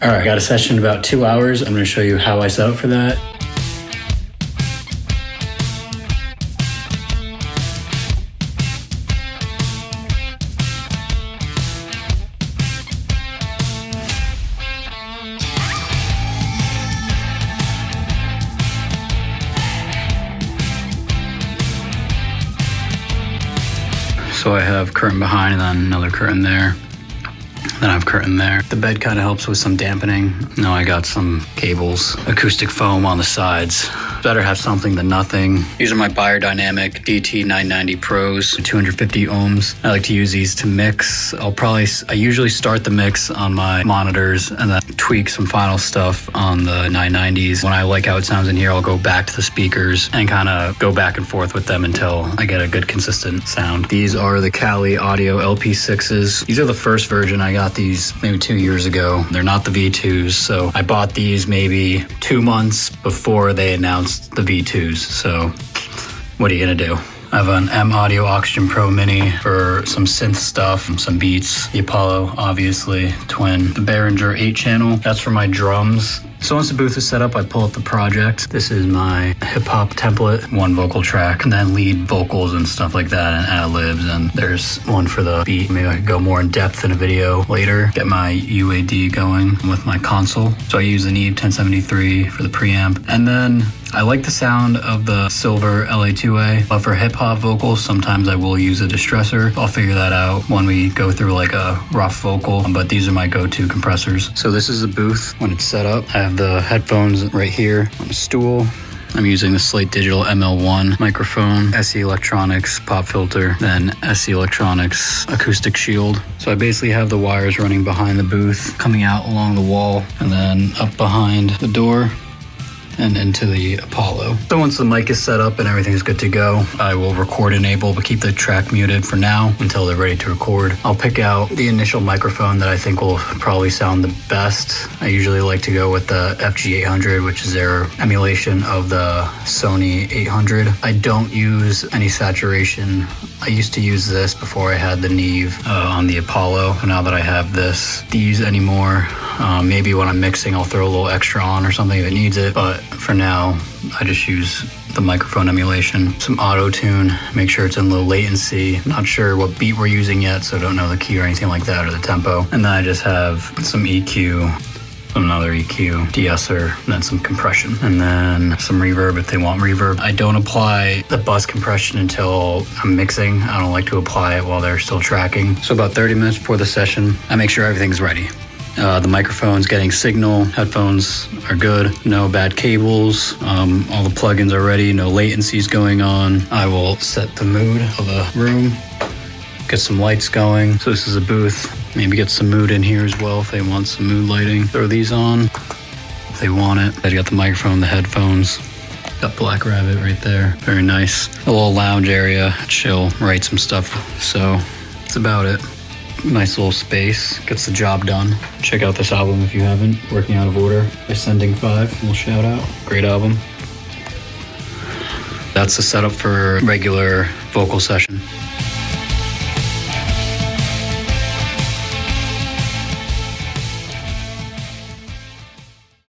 All right, I got a session in about 2 hours. I'm gonna show you how I set up for that. So I have curtain behind and then another curtain there. Then I have curtain there. The bed kind of helps with some dampening. Now I got some cables, acoustic foam on the sides. Better have something than nothing. These are my Biodynamic DT990 Pros, 250 ohms. I like to use these to mix. I usually start the mix on my monitors and then tweak some final stuff on the 990s. When I like how it sounds in here, I'll go back to the speakers and kind of go back and forth with them until I get a good consistent sound. These are the Kali Audio LP6s. These are the first version. I got these maybe 2 years ago. They're not the V2s, so I bought these maybe 2 months before they announced the V2s. So what are you gonna do? I have an M Audio Oxygen Pro Mini for some synth stuff, some beats. The Apollo, obviously, twin. The Behringer 8-channel, that's for my drums. So once the booth is set up, I pull up the project. This is my hip-hop template, one vocal track, and then lead vocals and stuff like that, and ad-libs, and there's one for the beat. Maybe I could go more in depth in a video later. Get my UAD going with my console. So I use the Neve 1073 for the preamp. And then I like the sound of the silver LA2A, but for hip-hop vocals, sometimes I will use a distressor. I'll figure that out when we go through like a rough vocal, but these are my go-to compressors. So this is the booth when it's set up. I have the headphones right here on a stool. I'm using the Slate Digital ML1 microphone, SE Electronics pop filter, then SE Electronics acoustic shield. So I basically have the wires running behind the booth, coming out along the wall, and then up behind the door and into the Apollo. So once the mic is set up and everything's good to go, I will record enable, but keep the track muted for now until they're ready to record. I'll pick out the initial microphone that I think will probably sound the best. I usually like to go with the FG800, which is their emulation of the Sony 800. I don't use any saturation. I used to use this before I had the Neve on the Apollo. Now that I have these anymore, maybe when I'm mixing, I'll throw a little extra on or something if it needs it. But for now, I just use the microphone emulation. Some auto tune, make sure it's in low latency. Not sure what beat we're using yet, so don't know the key or anything like that or the tempo. And then I just have some EQ, another EQ, de-esser, and then some compression. And then some reverb if they want reverb. I don't apply the bus compression until I'm mixing. I don't like to apply it while they're still tracking. So about 30 minutes before the session, I make sure everything's ready. The microphone's getting signal, headphones are good, no bad cables, all the plugins are ready, no latencies going on. I will set the mood of the room, get some lights going. So this is a booth, maybe get some mood in here as well if they want some mood lighting. Throw these on if they want it. I got the microphone, the headphones. Got Black Rabbit right there, very nice. A little lounge area, chill, write some stuff. So that's about it. Nice little space, gets the job done. Check out this album if you haven't. Working Out of Order by Sending 5, little shout out. Great album. That's the setup for regular vocal session.